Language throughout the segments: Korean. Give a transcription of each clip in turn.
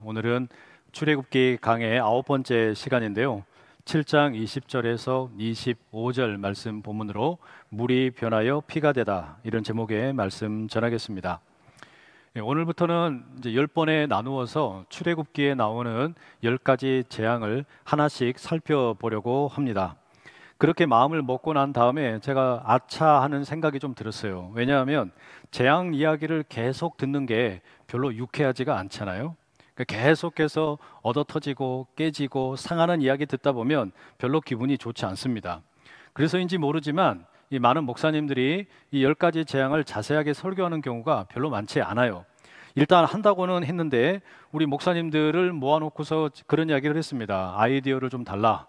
오늘은 출애굽기 강의 9번째 시간인데요. 7장 20절에서 25절 말씀 본문으로 물이 변하여 피가 되다, 이런 제목의 말씀 전하겠습니다. 오늘부터는 이제 10번에 나누어서 출애굽기에 나오는 10가지 재앙을 하나씩 살펴보려고 합니다. 그렇게 마음을 먹고 난 다음에 제가 아차 하는 생각이 좀 들었어요. 왜냐하면 재앙 이야기를 계속 듣는 게 별로 유쾌하지가 않잖아요. 계속해서 얻어터지고 깨지고 상하는 이야기 듣다 보면 별로 기분이 좋지 않습니다. 그래서인지 모르지만 이 많은 목사님들이 이 10가지 재앙을 자세하게 설교하는 경우가 별로 많지 않아요. 일단 한다고는 했는데 우리 목사님들을 모아놓고서 그런 이야기를 했습니다. 아이디어를 좀 달라.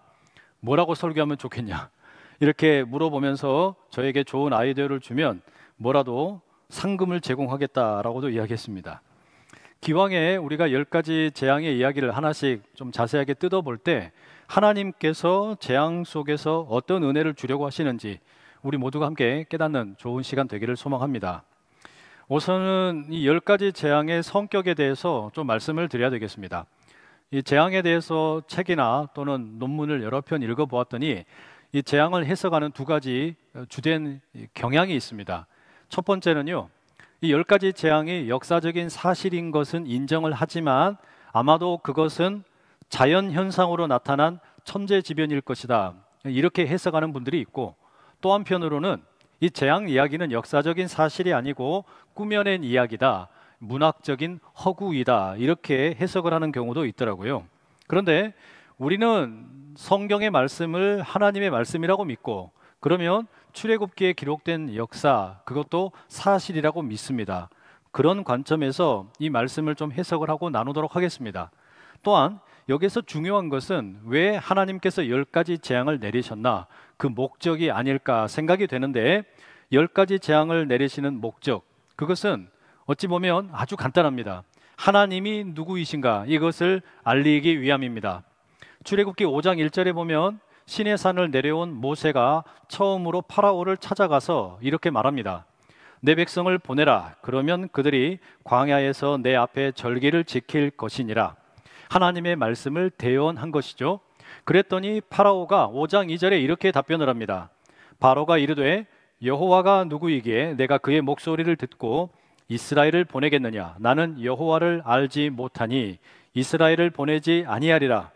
뭐라고 설교하면 좋겠냐, 이렇게 물어보면서 저에게 좋은 아이디어를 주면 뭐라도 상금을 제공하겠다라고도 이야기했습니다. 기왕에 우리가 10가지 재앙의 이야기를 하나씩 좀 자세하게 뜯어볼 때 하나님께서 재앙 속에서 어떤 은혜를 주려고 하시는지 우리 모두가 함께 깨닫는 좋은 시간 되기를 소망합니다. 우선은 이 10가지 재앙의 성격에 대해서 좀 말씀을 드려야 되겠습니다. 이 재앙에 대해서 책이나 또는 논문을 여러 편 읽어보았더니 이 재앙을 해석하는 두 가지 주된 경향이 있습니다. 첫 번째는요, 이 10가지 재앙이 역사적인 사실인 것은 인정을 하지만 아마도 그것은 자연현상으로 나타난 천재지변일 것이다, 이렇게 해석하는 분들이 있고, 또 한편으로는 이 재앙 이야기는 역사적인 사실이 아니고 꾸며낸 이야기다, 문학적인 허구이다, 이렇게 해석을 하는 경우도 있더라고요. 그런데 우리는 성경의 말씀을 하나님의 말씀이라고 믿고, 그러면 출애굽기에 기록된 역사, 그것도 사실이라고 믿습니다. 그런 관점에서 이 말씀을 좀 해석을 하고 나누도록 하겠습니다. 또한 여기서 중요한 것은 왜 하나님께서 10가지 재앙을 내리셨나, 그 목적이 아닐까 생각이 되는데, 10가지 재앙을 내리시는 목적, 그것은 어찌 보면 아주 간단합니다. 하나님이 누구이신가, 이것을 알리기 위함입니다. 출애굽기 5장 1절에 보면 시내 산을 내려온 모세가 처음으로 파라오를 찾아가서 이렇게 말합니다. 내 백성을 보내라. 그러면 그들이 광야에서 내 앞에 절기를 지킬 것이니라. 하나님의 말씀을 대언한 것이죠. 그랬더니 파라오가 5장 2절에 이렇게 답변을 합니다. 바로가 이르되 여호와가 누구이기에 내가 그의 목소리를 듣고 이스라엘을 보내겠느냐. 나는 여호와를 알지 못하니 이스라엘을 보내지 아니하리라.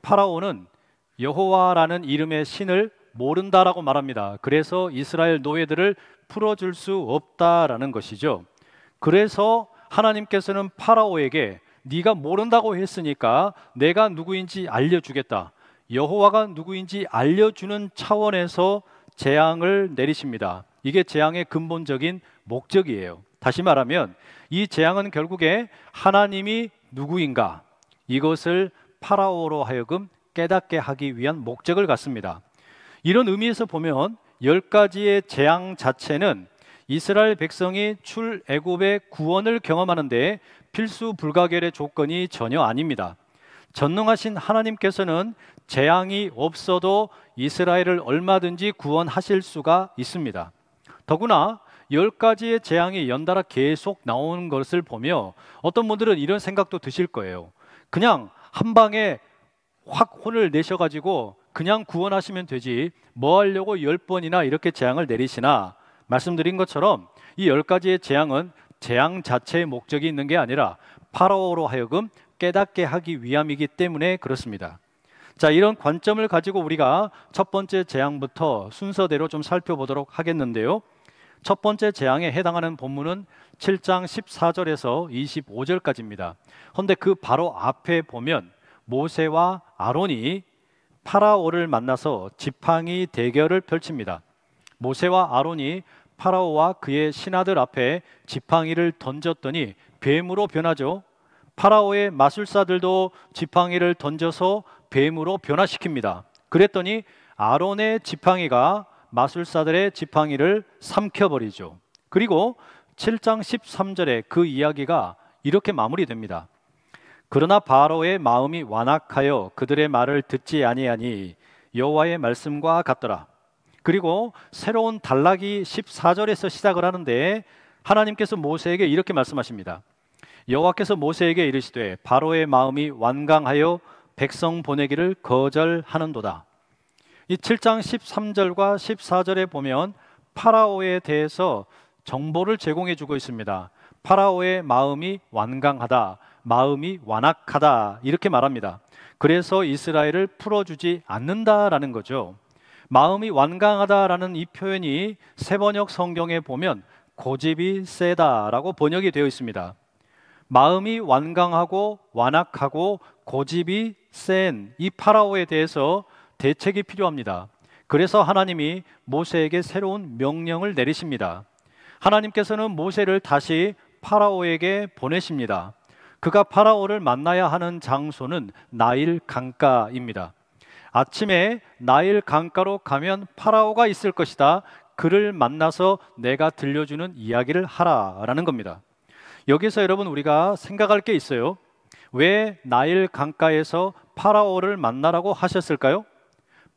파라오는 여호와라는 이름의 신을 모른다라고 말합니다. 그래서 이스라엘 노예들을 풀어줄 수 없다라는 것이죠. 그래서 하나님께서는 파라오에게 네가 모른다고 했으니까 내가 누구인지 알려주겠다, 여호와가 누구인지 알려주는 차원에서 재앙을 내리십니다. 이게 재앙의 근본적인 목적이에요. 다시 말하면 이 재앙은 결국에 하나님이 누구인가, 이것을 파라오로 하여금 깨닫게 하기 위한 목적을 갖습니다. 이런 의미에서 보면 10가지의 재앙 자체는 이스라엘 백성이 출애굽의 구원을 경험하는 데 필수 불가결의 조건이 전혀 아닙니다. 전능하신 하나님께서는 재앙이 없어도 이스라엘을 얼마든지 구원하실 수가 있습니다. 더구나 10가지의 재앙이 연달아 계속 나오는 것을 보며 어떤 분들은 이런 생각도 드실 거예요. 그냥 한 방에 확 혼을 내셔가지고 그냥 구원하시면 되지 뭐 하려고 10번이나 이렇게 재앙을 내리시나. 말씀드린 것처럼 이 10가지의 재앙은 재앙 자체의 목적이 있는 게 아니라 파라오로 하여금 깨닫게 하기 위함이기 때문에 그렇습니다. 자, 이런 관점을 가지고 우리가 첫 번째 재앙부터 순서대로 좀 살펴보도록 하겠는데요. 첫 번째 재앙에 해당하는 본문은 7장 14절에서 25절까지입니다. 그런데 그 바로 앞에 보면 모세와 아론이 파라오를 만나서 지팡이 대결을 펼칩니다. 모세와 아론이 파라오와 그의 신하들 앞에 지팡이를 던졌더니 뱀으로 변하죠. 파라오의 마술사들도 지팡이를 던져서 뱀으로 변화시킵니다. 그랬더니 아론의 지팡이가 마술사들의 지팡이를 삼켜버리죠. 그리고 7장 13절에 그 이야기가 이렇게 마무리됩니다. 그러나 바로의 마음이 완악하여 그들의 말을 듣지 아니하니 여호와의 말씀과 같더라. 그리고 새로운 단락이 14절에서 시작을 하는데 하나님께서 모세에게 이렇게 말씀하십니다. 여호와께서 모세에게 이르시되 바로의 마음이 완강하여 백성 보내기를 거절하는도다. 이 7장 13절과 14절에 보면 파라오에 대해서 정보를 제공해 주고 있습니다. 파라오의 마음이 완강하다, 마음이 완악하다 이렇게 말합니다. 그래서 이스라엘을 풀어주지 않는다라는 거죠. 마음이 완강하다라는 이 표현이 세번역 성경에 보면 고집이 세다라고 번역이 되어 있습니다. 마음이 완강하고 완악하고 고집이 센 이 파라오에 대해서 대책이 필요합니다. 그래서 하나님이 모세에게 새로운 명령을 내리십니다. 하나님께서는 모세를 다시 파라오에게 보내십니다. 그가 파라오를 만나야 하는 장소는 나일 강가입니다. 아침에 나일 강가로 가면 파라오가 있을 것이다. 그를 만나서 내가 들려주는 이야기를 하라라는 겁니다. 여기서 여러분 우리가 생각할 게 있어요. 왜 나일 강가에서 파라오를 만나라고 하셨을까요?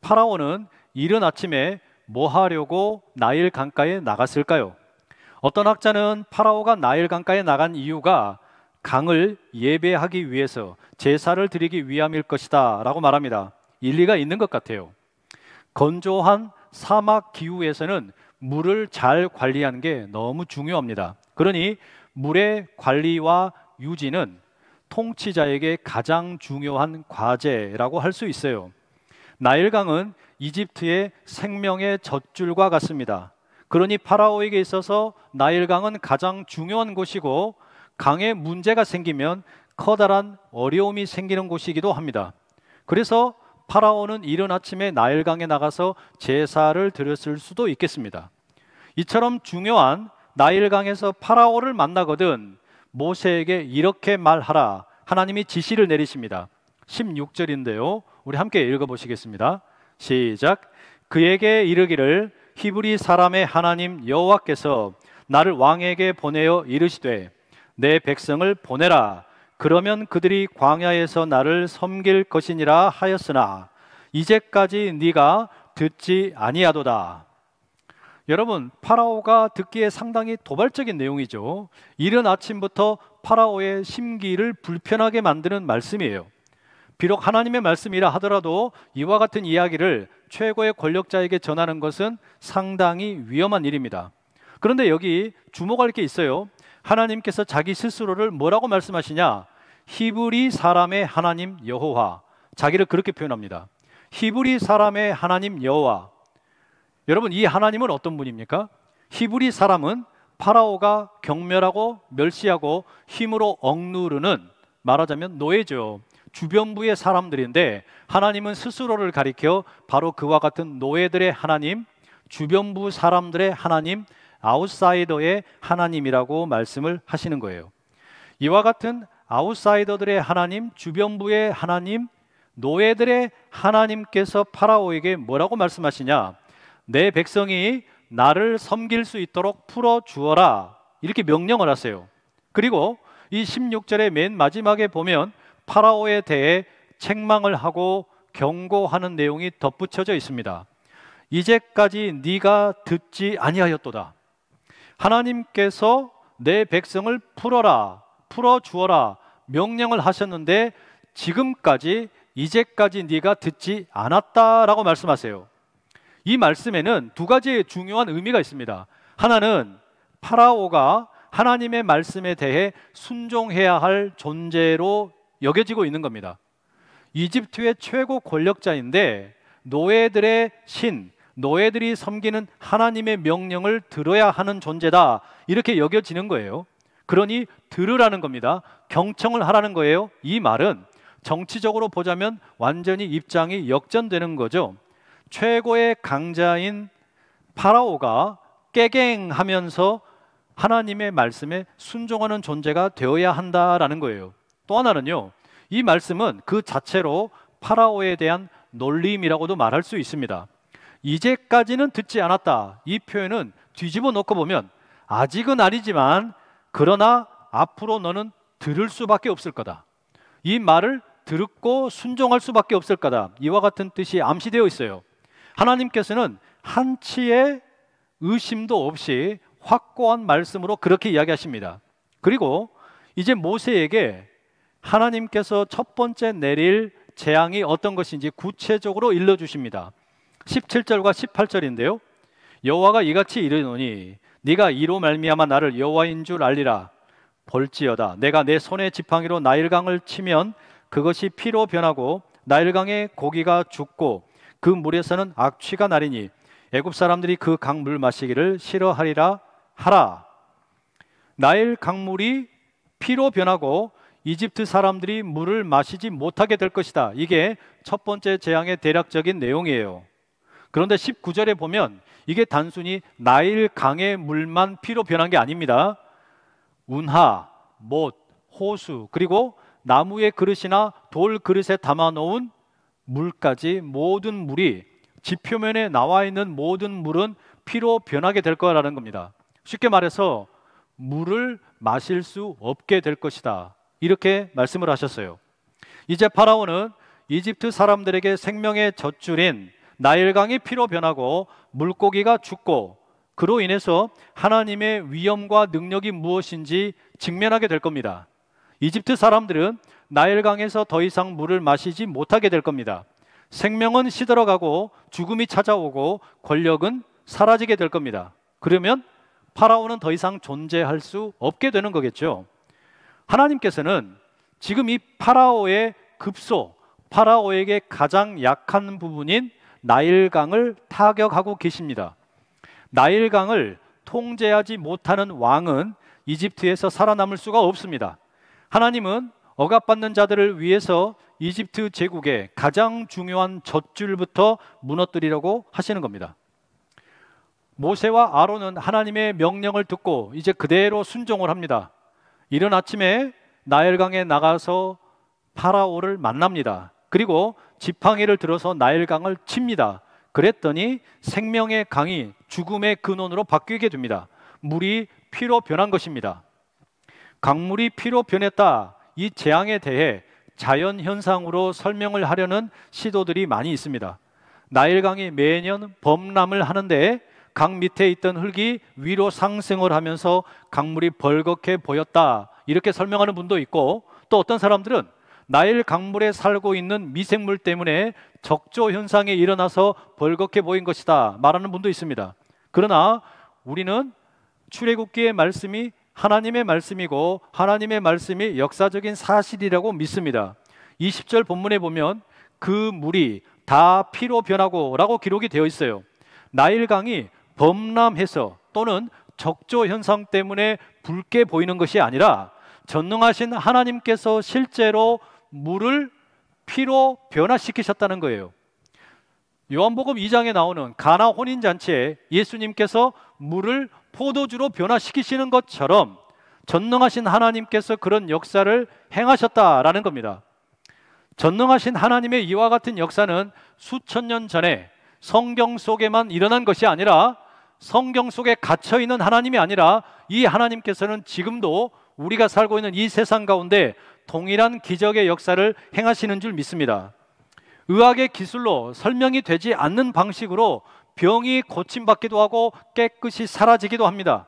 파라오는 이른 아침에 뭐 하려고 나일 강가에 나갔을까요? 어떤 학자는 파라오가 나일 강가에 나간 이유가 강을 예배하기 위해서 제사를 드리기 위함일 것이다 라고 말합니다. 일리가 있는 것 같아요. 건조한 사막 기후에서는 물을 잘 관리하는 게 너무 중요합니다. 그러니 물의 관리와 유지는 통치자에게 가장 중요한 과제라고 할 수 있어요. 나일강은 이집트의 생명의 젖줄과 같습니다. 그러니 파라오에게 있어서 나일강은 가장 중요한 곳이고 강에 문제가 생기면 커다란 어려움이 생기는 곳이기도 합니다. 그래서 파라오는 이른 아침에 나일강에 나가서 제사를 드렸을 수도 있겠습니다. 이처럼 중요한 나일강에서 파라오를 만나거든 모세에게 이렇게 말하라 하나님이 지시를 내리십니다. 16절인데요. 우리 함께 읽어보시겠습니다. 시작. 그에게 이르기를 히브리 사람의 하나님 여호와께서 나를 왕에게 보내어 이르시되 내 백성을 보내라. 그러면 그들이 광야에서 나를 섬길 것이니라 하였으나 이제까지 네가 듣지 아니하도다. 여러분, 파라오가 듣기에 상당히 도발적인 내용이죠. 이른 아침부터 파라오의 심기를 불편하게 만드는 말씀이에요. 비록 하나님의 말씀이라 하더라도 이와 같은 이야기를 최고의 권력자에게 전하는 것은 상당히 위험한 일입니다. 그런데 여기 주목할 게 있어요. 하나님께서 자기 스스로를 뭐라고 말씀하시냐? 히브리 사람의 하나님 여호와. 자기를 그렇게 표현합니다. 히브리 사람의 하나님 여호와. 여러분, 이 하나님은 어떤 분입니까? 히브리 사람은 파라오가 경멸하고 멸시하고 힘으로 억누르는, 말하자면 노예죠. 주변부의 사람들인데 하나님은 스스로를 가리켜 바로 그와 같은 노예들의 하나님, 주변부 사람들의 하나님, 아웃사이더의 하나님이라고 말씀을 하시는 거예요. 이와 같은 아웃사이더들의 하나님, 주변부의 하나님, 노예들의 하나님께서 파라오에게 뭐라고 말씀하시냐? 내 백성이 나를 섬길 수 있도록 풀어주어라, 이렇게 명령을 하세요. 그리고 이 16절의 맨 마지막에 보면 파라오에 대해 책망을 하고 경고하는 내용이 덧붙여져 있습니다. 이제까지 네가 듣지 아니하였도다. 하나님께서 내 백성을 풀어라, 풀어주어라 명령을 하셨는데 지금까지, 이제까지 네가 듣지 않았다라고 말씀하세요. 이 말씀에는 두 가지의 중요한 의미가 있습니다. 하나는 파라오가 하나님의 말씀에 대해 순종해야 할 존재로 여겨지고 있는 겁니다. 이집트의 최고 권력자인데 노예들의 신, 노예들이 섬기는 하나님의 명령을 들어야 하는 존재다, 이렇게 여겨지는 거예요. 그러니 들으라는 겁니다. 경청을 하라는 거예요. 이 말은 정치적으로 보자면 완전히 입장이 역전되는 거죠. 최고의 강자인 파라오가 깨갱하면서 하나님의 말씀에 순종하는 존재가 되어야 한다라는 거예요. 또 하나는요, 이 말씀은 그 자체로 파라오에 대한 놀림이라고도 말할 수 있습니다. 이제까지는 듣지 않았다, 이 표현은 뒤집어 놓고 보면 아직은 아니지만 그러나 앞으로 너는 들을 수밖에 없을 거다, 이 말을 듣고 순종할 수밖에 없을 거다, 이와 같은 뜻이 암시되어 있어요. 하나님께서는 한치의 의심도 없이 확고한 말씀으로 그렇게 이야기하십니다. 그리고 이제 모세에게 하나님께서 첫 번째 내릴 재앙이 어떤 것인지 구체적으로 일러주십니다. 17절과 18절인데요. 여호와가 이같이 이르노니 네가 이로 말미암아 나를 여호와인 줄 알리라. 볼지어다 내가 내 손의 지팡이로 나일강을 치면 그것이 피로 변하고 나일강의 고기가 죽고 그 물에서는 악취가 나리니 애굽 사람들이 그 강물 마시기를 싫어하리라 하라. 나일 강물이 피로 변하고 이집트 사람들이 물을 마시지 못하게 될 것이다. 이게 첫 번째 재앙의 대략적인 내용이에요. 그런데 19절에 보면 이게 단순히 나일 강의 물만 피로 변한 게 아닙니다. 운하, 못, 호수, 그리고 나무의 그릇이나 돌 그릇에 담아놓은 물까지 모든 물이 지표면에 나와 있는 모든 물은 피로 변하게 될 거라는 겁니다. 쉽게 말해서 물을 마실 수 없게 될 것이다. 이렇게 말씀을 하셨어요. 이제 파라오는 이집트 사람들에게 생명의 젖줄인 나일강이 피로 변하고 물고기가 죽고 그로 인해서 하나님의 위엄과 능력이 무엇인지 직면하게 될 겁니다. 이집트 사람들은 나일강에서 더 이상 물을 마시지 못하게 될 겁니다. 생명은 시들어가고 죽음이 찾아오고 권력은 사라지게 될 겁니다. 그러면 파라오는 더 이상 존재할 수 없게 되는 거겠죠. 하나님께서는 지금 이 파라오의 급소, 파라오에게 가장 약한 부분인 나일강을 타격하고 계십니다. 나일강을 통제하지 못하는 왕은 이집트에서 살아남을 수가 없습니다. 하나님은 억압받는 자들을 위해서 이집트 제국의 가장 중요한 젖줄부터 무너뜨리려고 하시는 겁니다. 모세와 아론은 하나님의 명령을 듣고 이제 그대로 순종을 합니다. 이른 아침에 나일강에 나가서 파라오를 만납니다. 그리고 지팡이를 들어서 나일강을 칩니다. 그랬더니 생명의 강이 죽음의 근원으로 바뀌게 됩니다. 물이 피로 변한 것입니다. 강물이 피로 변했다. 이 재앙에 대해 자연 현상으로 설명을 하려는 시도들이 많이 있습니다. 나일강이 매년 범람을 하는데 강 밑에 있던 흙이 위로 상승을 하면서 강물이 벌겋게 보였다. 이렇게 설명하는 분도 있고, 또 어떤 사람들은 나일 강물에 살고 있는 미생물 때문에 적조 현상이 일어나서 벌겋게 보인 것이다 말하는 분도 있습니다. 그러나 우리는 출애굽기의 말씀이 하나님의 말씀이고 하나님의 말씀이 역사적인 사실이라고 믿습니다. 20절 본문에 보면 그 물이 다 피로 변하고 라고 기록이 되어 있어요. 나일강이 범람해서 또는 적조 현상 때문에 붉게 보이는 것이 아니라 전능하신 하나님께서 실제로 물을 피로 변화시키셨다는 거예요. 요한복음 2장에 나오는 가나 혼인잔치에 예수님께서 물을 포도주로 변화시키시는 것처럼 전능하신 하나님께서 그런 역사를 행하셨다라는 겁니다. 전능하신 하나님의 이와 같은 역사는 수천 년 전에 성경 속에만 일어난 것이 아니라, 성경 속에 갇혀있는 하나님이 아니라 이 하나님께서는 지금도 우리가 살고 있는 이 세상 가운데 동일한 기적의 역사를 행하시는 줄 믿습니다. 의학의 기술로 설명이 되지 않는 방식으로 병이 고침받기도 하고 깨끗이 사라지기도 합니다.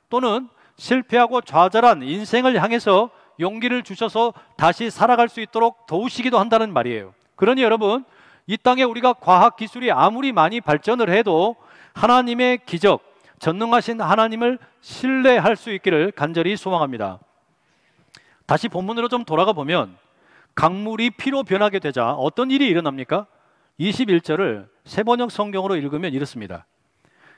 또는 실패하고 좌절한 인생을 향해서 용기를 주셔서 다시 살아갈 수 있도록 도우시기도 한다는 말이에요. 그러니 여러분, 이 땅에 우리가 과학 기술이 아무리 많이 발전을 해도 하나님의 기적, 전능하신 하나님을 신뢰할 수 있기를 간절히 소망합니다. 다시 본문으로 좀 돌아가 보면 강물이 피로 변하게 되자 어떤 일이 일어납니까? 21절을 세번역 성경으로 읽으면 이렇습니다.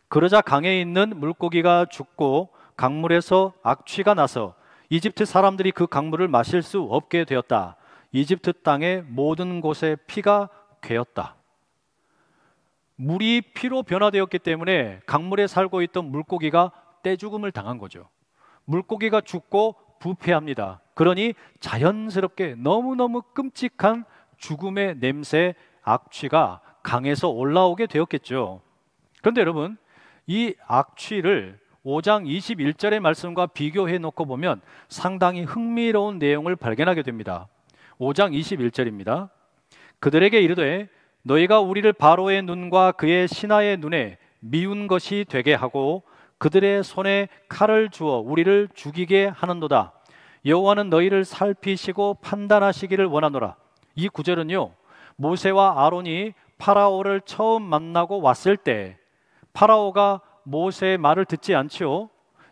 그러자 강에 있는 물고기가 죽고 강물에서 악취가 나서 이집트 사람들이 그 강물을 마실 수 없게 되었다. 이집트 땅의 모든 곳에 피가 괴었다. 물이 피로 변화되었기 때문에 강물에 살고 있던 물고기가 떼죽음을 당한 거죠. 물고기가 죽고 부패합니다. 그러니 자연스럽게 너무너무 끔찍한 죽음의 냄새, 악취가 강에서 올라오게 되었겠죠. 그런데 여러분, 이 악취를 5장 21절의 말씀과 비교해 놓고 보면 상당히 흥미로운 내용을 발견하게 됩니다. 5장 21절입니다. 그들에게 이르되 너희가 우리를 바로의 눈과 그의 신하의 눈에 미운 것이 되게 하고 그들의 손에 칼을 주어 우리를 죽이게 하는도다. 여호와는 너희를 살피시고 판단하시기를 원하노라. 이 구절은요, 모세와 아론이 파라오를 처음 만나고 왔을 때 파라오가 모세의 말을 듣지 않지요.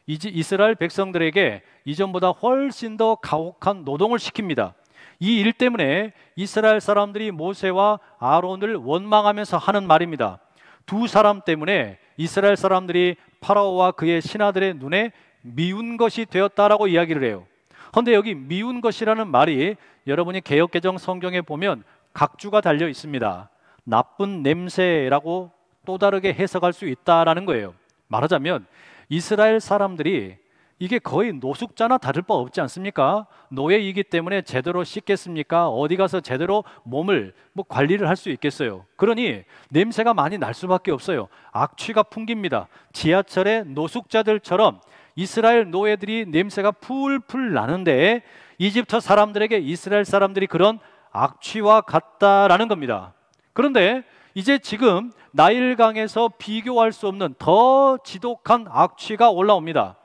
이스라엘 백성들에게 이전보다 훨씬 더 가혹한 노동을 시킵니다. 이 일 때문에 이스라엘 사람들이 모세와 아론을 원망하면서 하는 말입니다. 두 사람 때문에 이스라엘 사람들이 파라오와 그의 신하들의 눈에 미운 것이 되었다라고 이야기를 해요. 그런데 여기 미운 것이라는 말이 여러분이 개역개정 성경에 보면 각주가 달려 있습니다. 나쁜 냄새라고 또 다르게 해석할 수 있다라는 거예요. 말하자면 이스라엘 사람들이 이게 거의 노숙자나 다를 바 없지 않습니까? 노예이기 때문에 제대로 씻겠습니까? 어디 가서 제대로 몸을 관리를 할 수 있겠어요? 그러니 냄새가 많이 날 수밖에 없어요. 악취가 풍깁니다. 지하철에 노숙자들처럼 이스라엘 노예들이 냄새가 풀풀 나는데 이집트 사람들에게 이스라엘 사람들이 그런 악취와 같다라는 겁니다. 그런데 이제 지금 나일강에서 비교할 수 없는 더 지독한 악취가 올라옵니다.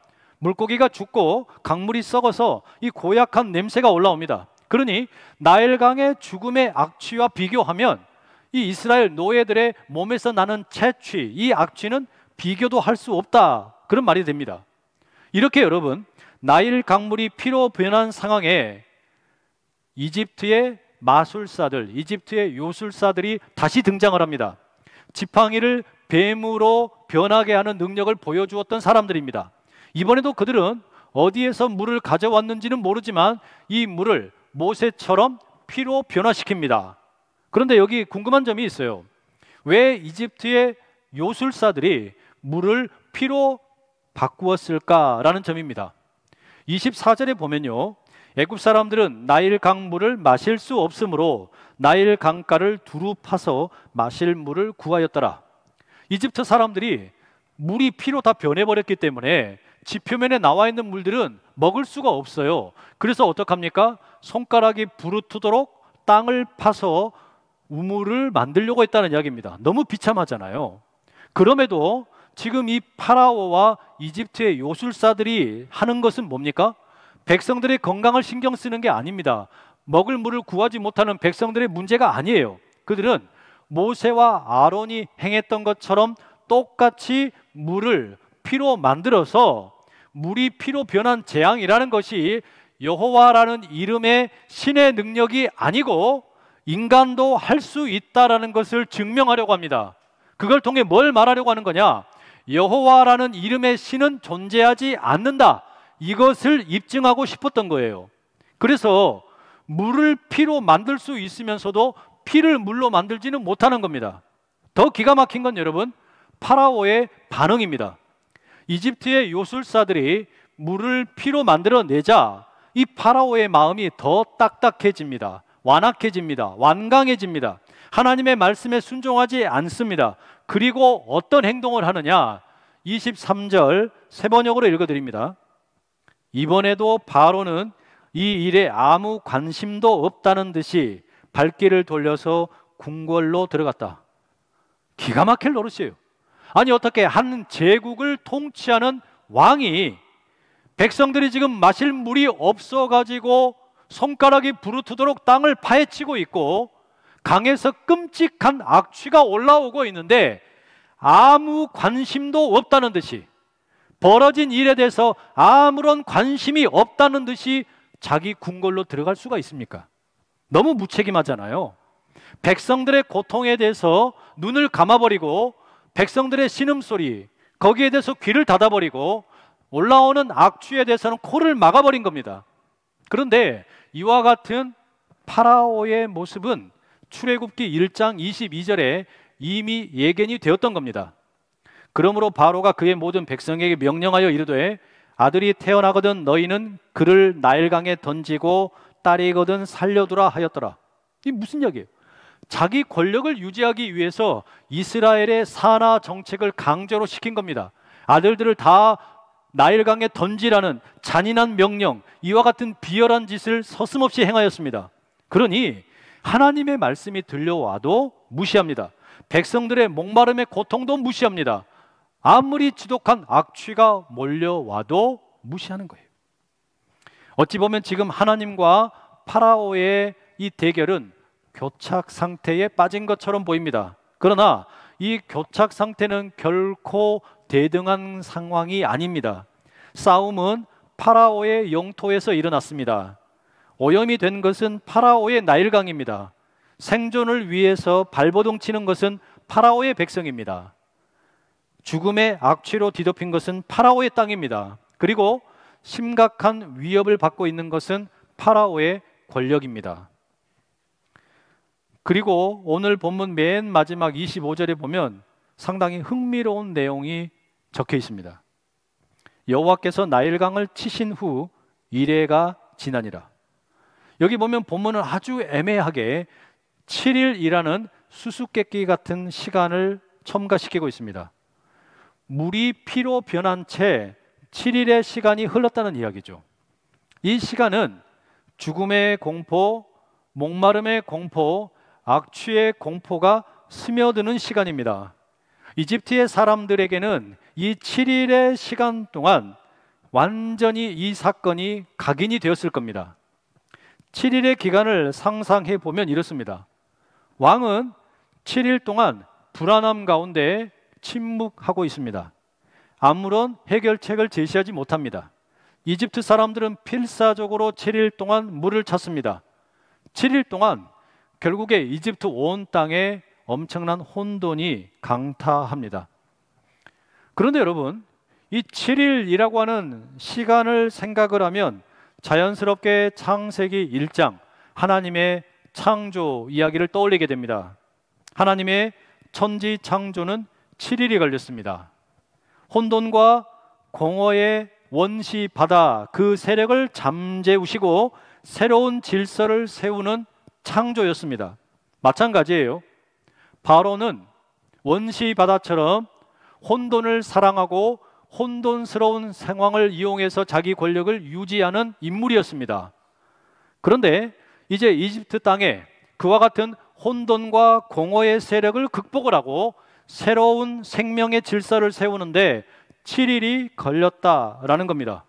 물고기가 죽고 강물이 썩어서 이 고약한 냄새가 올라옵니다. 그러니 나일강의 죽음의 악취와 비교하면 이 이스라엘 노예들의 몸에서 나는 채취, 이 악취는 비교도 할 수 없다, 그런 말이 됩니다. 이렇게 여러분, 나일 강물이 피로 변한 상황에 이집트의 마술사들, 이집트의 요술사들이 다시 등장을 합니다. 지팡이를 뱀으로 변하게 하는 능력을 보여주었던 사람들입니다. 이번에도 그들은 어디에서 물을 가져왔는지는 모르지만 이 물을 모세처럼 피로 변화시킵니다. 그런데 여기 궁금한 점이 있어요. 왜 이집트의 요술사들이 물을 피로 바꾸었을까라는 점입니다. 24절에 보면요, 애굽 사람들은 나일 강물을 마실 수 없으므로 나일 강가를 두루 파서 마실 물을 구하였더라. 이집트 사람들이 물이 피로 다 변해버렸기 때문에 지표면에 나와 있는 물들은 먹을 수가 없어요. 그래서 어떡합니까? 손가락이 부르트도록 땅을 파서 우물을 만들려고 했다는 이야기입니다. 너무 비참하잖아요. 그럼에도 지금 이 파라오와 이집트의 요술사들이 하는 것은 뭡니까? 백성들의 건강을 신경 쓰는 게 아닙니다. 먹을 물을 구하지 못하는 백성들의 문제가 아니에요. 그들은 모세와 아론이 행했던 것처럼 똑같이 물을 피로 만들어서 물이 피로 변한 재앙이라는 것이 여호와라는 이름의 신의 능력이 아니고 인간도 할 수 있다라는 것을 증명하려고 합니다. 그걸 통해 뭘 말하려고 하는 거냐? 여호와라는 이름의 신은 존재하지 않는다, 이것을 입증하고 싶었던 거예요. 그래서 물을 피로 만들 수 있으면서도 피를 물로 만들지는 못하는 겁니다. 더 기가 막힌 건 여러분, 파라오의 반응입니다. 이집트의 요술사들이 물을 피로 만들어내자 이 파라오의 마음이 더 딱딱해집니다. 완악해집니다. 완강해집니다. 하나님의 말씀에 순종하지 않습니다. 그리고 어떤 행동을 하느냐? 23절 세 번역으로 읽어드립니다. 이번에도 바로는 이 일에 아무 관심도 없다는 듯이 발길을 돌려서 궁궐로 들어갔다. 기가 막힐 노릇이에요. 아니, 어떻게 한 제국을 통치하는 왕이 백성들이 지금 마실 물이 없어가지고 손가락이 부르트도록 땅을 파헤치고 있고 강에서 끔찍한 악취가 올라오고 있는데 아무 관심도 없다는 듯이, 벌어진 일에 대해서 아무런 관심이 없다는 듯이 자기 궁궐로 들어갈 수가 있습니까? 너무 무책임하잖아요. 백성들의 고통에 대해서 눈을 감아버리고 백성들의 신음소리, 거기에 대해서 귀를 닫아버리고 올라오는 악취에 대해서는 코를 막아버린 겁니다. 그런데 이와 같은 파라오의 모습은 출애굽기 1장 22절에 이미 예견이 되었던 겁니다. 그러므로 바로가 그의 모든 백성에게 명령하여 이르되 아들이 태어나거든 너희는 그를 나일강에 던지고 딸이거든 살려두라 하였더라. 이게 무슨 이야기예요? 자기 권력을 유지하기 위해서 이스라엘의 산하 정책을 강제로 시킨 겁니다. 아들들을 다 나일강에 던지라는 잔인한 명령, 이와 같은 비열한 짓을 서슴없이 행하였습니다. 그러니 하나님의 말씀이 들려와도 무시합니다. 백성들의 목마름의 고통도 무시합니다. 아무리 지독한 악취가 몰려와도 무시하는 거예요. 어찌 보면 지금 하나님과 파라오의 이 대결은 교착 상태에 빠진 것처럼 보입니다. 그러나 이 교착 상태는 결코 대등한 상황이 아닙니다. 싸움은 파라오의 영토에서 일어났습니다. 오염이 된 것은 파라오의 나일강입니다. 생존을 위해서 발버둥 치는 것은 파라오의 백성입니다. 죽음의 악취로 뒤덮인 것은 파라오의 땅입니다. 그리고 심각한 위협을 받고 있는 것은 파라오의 권력입니다. 그리고 오늘 본문 맨 마지막 25절에 보면 상당히 흥미로운 내용이 적혀 있습니다. 여호와께서 나일강을 치신 후 이레가 지나니라. 여기 보면 본문은 아주 애매하게 7일이라는 수수께끼 같은 시간을 첨가시키고 있습니다. 물이 피로 변한 채 7일의 시간이 흘렀다는 이야기죠. 이 시간은 죽음의 공포, 목마름의 공포, 악취의 공포가 스며드는 시간입니다. 이집트의 사람들에게는 이 7일의 시간 동안 완전히 이 사건이 각인이 되었을 겁니다. 7일의 기간을 상상해 보면 이렇습니다. 왕은 7일 동안 불안함 가운데 침묵하고 있습니다. 아무런 해결책을 제시하지 못합니다. 이집트 사람들은 필사적으로 7일 동안 물을 찾습니다. 7일 동안 결국에 이집트 온 땅에 엄청난 혼돈이 강타합니다. 그런데 여러분, 이 7일이라고 하는 시간을 생각을 하면 자연스럽게 창세기 1장 하나님의 창조 이야기를 떠올리게 됩니다. 하나님의 천지 창조는 7일이 걸렸습니다. 혼돈과 공허의 원시 바다 그 세력을 잠재우시고 새로운 질서를 세우는 창조였습니다. 마찬가지예요. 바로는 원시 바다처럼 혼돈을 사랑하고 혼돈스러운 상황을 이용해서 자기 권력을 유지하는 인물이었습니다. 그런데 이제 이집트 땅에 그와 같은 혼돈과 공허의 세력을 극복을 하고 새로운 생명의 질서를 세우는데 7일이 걸렸다라는 겁니다.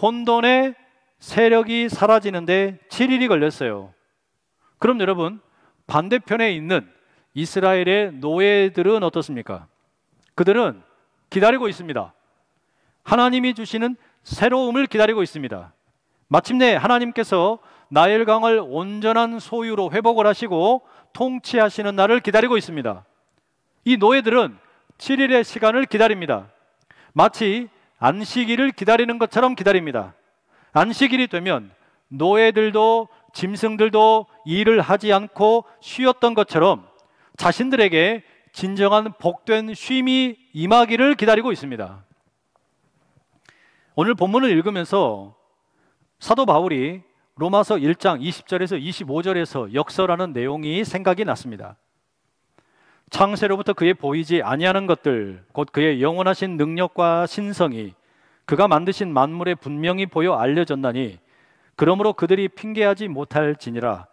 혼돈의 세력이 사라지는데 7일이 걸렸어요. 그럼 여러분, 반대편에 있는 이스라엘의 노예들은 어떻습니까? 그들은 기다리고 있습니다. 하나님이 주시는 새로움을 기다리고 있습니다. 마침내 하나님께서 나일강을 온전한 소유로 회복을 하시고 통치하시는 날을 기다리고 있습니다. 이 노예들은 7일의 시간을 기다립니다. 마치 안식일을 기다리는 것처럼 기다립니다. 안식일이 되면 노예들도 짐승들도 일을 하지 않고 쉬었던 것처럼 자신들에게 진정한 복된 쉼이 임하기를 기다리고 있습니다. 오늘 본문을 읽으면서 사도 바울이 로마서 1장 20절에서 25절에서 역설하는 내용이 생각이 났습니다. 창세로부터 그의 보이지 아니하는 것들 곧 그의 영원하신 능력과 신성이 그가 만드신 만물에 분명히 보여 알려졌나니 그러므로 그들이 핑계하지 못할지니라.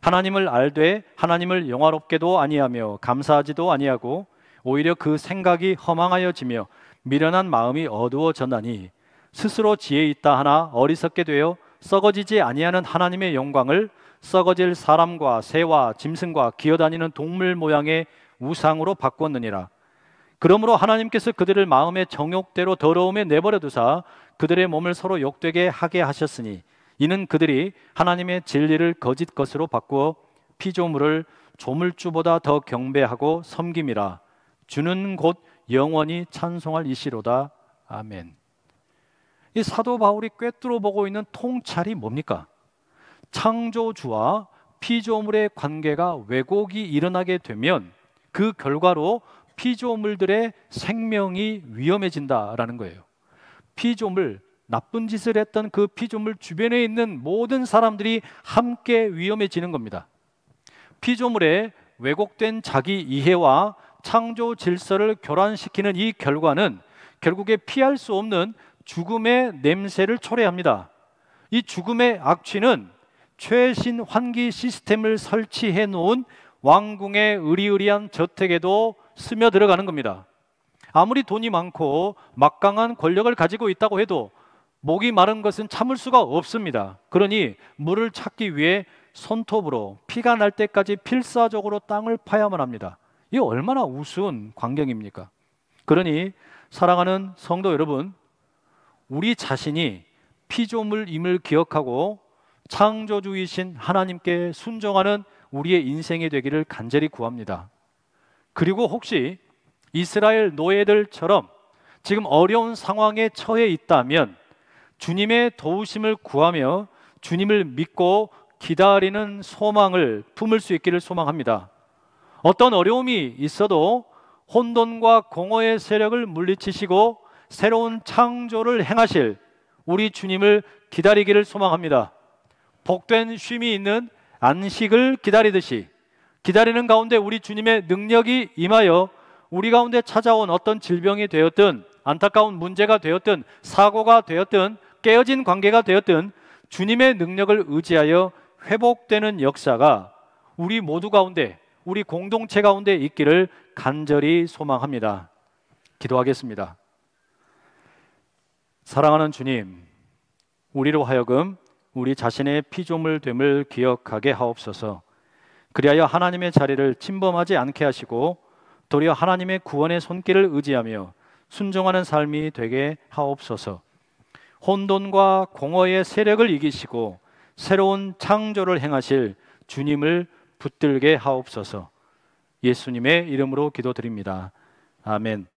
하나님을 알되 하나님을 영화롭게도 아니하며 감사하지도 아니하고 오히려 그 생각이 허망하여지며 미련한 마음이 어두워졌나니 스스로 지혜 있다 하나 어리석게 되어 썩어지지 아니하는 하나님의 영광을 썩어질 사람과 새와 짐승과 기어다니는 동물 모양의 우상으로 바꿨느니라. 그러므로 하나님께서 그들을 마음의 정욕대로 더러움에 내버려 두사 그들의 몸을 서로 욕되게 하게 하셨으니 이는 그들이 하나님의 진리를 거짓 것으로 바꾸어 피조물을 조물주보다 더 경배하고 섬김이라. 주는 곧 영원히 찬송할 이시로다. 아멘. 이 사도 바울이 꿰뚫어 보고 있는 통찰이 뭡니까? 창조주와 피조물의 관계가 왜곡이 일어나게 되면 그 결과로 피조물들의 생명이 위험해진다라는 거예요. 피조물, 나쁜 짓을 했던 그 피조물 주변에 있는 모든 사람들이 함께 위험해지는 겁니다. 피조물의 왜곡된 자기 이해와 창조 질서를 교란시키는 이 결과는 결국에 피할 수 없는 죽음의 냄새를 초래합니다. 이 죽음의 악취는 최신 환기 시스템을 설치해 놓은 왕궁의 으리으리한 저택에도 스며들어가는 겁니다. 아무리 돈이 많고 막강한 권력을 가지고 있다고 해도 목이 마른 것은 참을 수가 없습니다. 그러니 물을 찾기 위해 손톱으로 피가 날 때까지 필사적으로 땅을 파야만 합니다. 이게 얼마나 우스운 광경입니까? 그러니 사랑하는 성도 여러분, 우리 자신이 피조물임을 기억하고 창조주이신 하나님께 순종하는 우리의 인생이 되기를 간절히 구합니다. 그리고 혹시 이스라엘 노예들처럼 지금 어려운 상황에 처해 있다면 주님의 도우심을 구하며 주님을 믿고 기다리는 소망을 품을 수 있기를 소망합니다. 어떤 어려움이 있어도 혼돈과 공허의 세력을 물리치시고 새로운 창조를 행하실 우리 주님을 기다리기를 소망합니다. 복된 쉼이 있는 안식을 기다리듯이 기다리는 가운데 우리 주님의 능력이 임하여 우리 가운데 찾아온 어떤 질병이 되었든 안타까운 문제가 되었든 사고가 되었든 깨어진 관계가 되었든 주님의 능력을 의지하여 회복되는 역사가 우리 모두 가운데, 우리 공동체 가운데 있기를 간절히 소망합니다. 기도하겠습니다. 사랑하는 주님, 우리로 하여금 우리 자신의 피조물됨을 기억하게 하옵소서. 그리하여 하나님의 자리를 침범하지 않게 하시고 도리어 하나님의 구원의 손길을 의지하며 순종하는 삶이 되게 하옵소서. 혼돈과 공허의 세력을 이기시고 새로운 창조를 행하실 주님을 붙들게 하옵소서. 예수님의 이름으로 기도드립니다. 아멘.